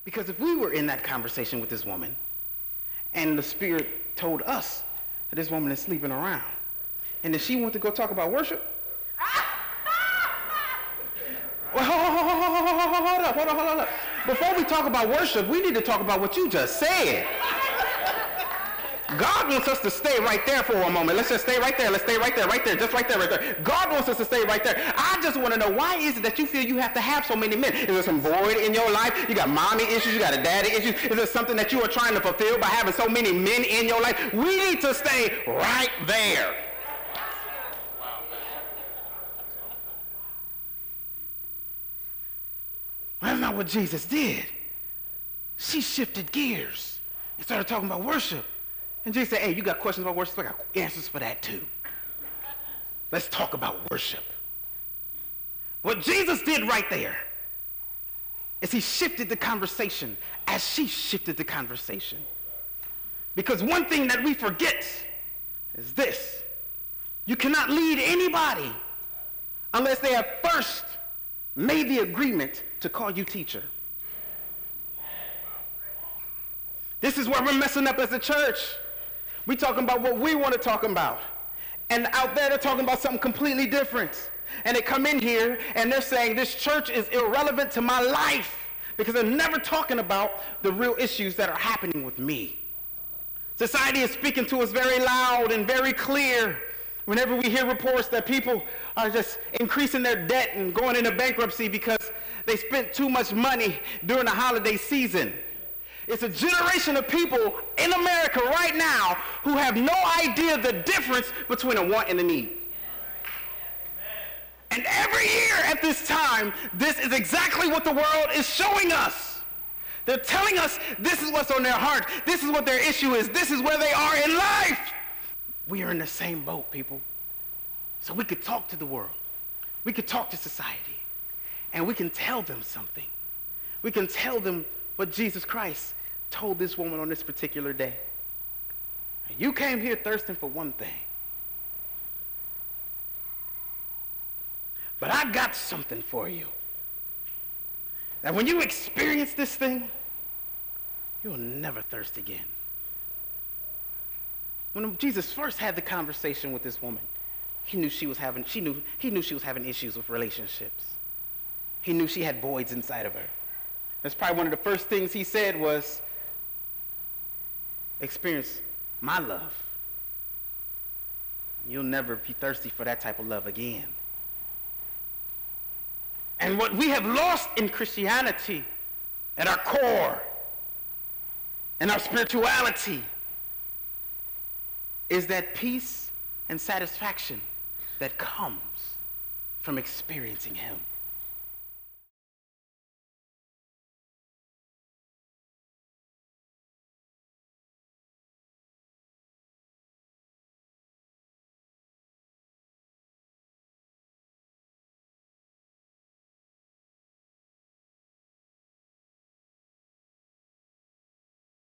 Because if we were in that conversation with this woman and the Spirit told us that this woman is sleeping around, and then she went to go talk about worship, well, hold up. Before we talk about worship, we need to talk about what you just said. God wants us to stay right there for a moment. Let's just stay right there. Let's stay right there, just right there. God wants us to stay right there. I just want to know, why is it that you feel you have to have so many men? Is there some void in your life? You got mommy issues, you got a daddy issue. Is there something that you are trying to fulfill by having so many men in your life? We need to stay right there. That's not what Jesus did. She shifted gears and started talking about worship. And Jesus said, hey, you got questions about worship? I got answers for that too. Let's talk about worship. What Jesus did right there is he shifted the conversation as she shifted the conversation. Because one thing that we forget is this: you cannot lead anybody unless they have first made the agreement to call you teacher. This is where we're messing up as a church. We're talking about what we want to talk about. And out there they're talking about something completely different. And they come in here and they're saying this church is irrelevant to my life because they're never talking about the real issues that are happening with me. Society is speaking to us very loud and very clear whenever we hear reports that people are just increasing their debt and going into bankruptcy because they spent too much money during the holiday season. It's a generation of people in America right now who have no idea the difference between a want and a need. And every year at this time, this is exactly what the world is showing us. They're telling us this is what's on their heart. This is what their issue is. This is where they are in life. We are in the same boat, people. So we could talk to the world. We could talk to society. And we can tell them something. We can tell them what Jesus Christ told this woman on this particular day. You came here thirsting for one thing. But I got something for you. That when you experience this thing, you'll never thirst again. When Jesus first had the conversation with this woman, he knew she was having issues with relationships. He knew she had voids inside of her. That's probably one of the first things he said was, experience my love. You'll never be thirsty for that type of love again. And what we have lost in Christianity at our core and our spirituality is that peace and satisfaction that comes from experiencing him.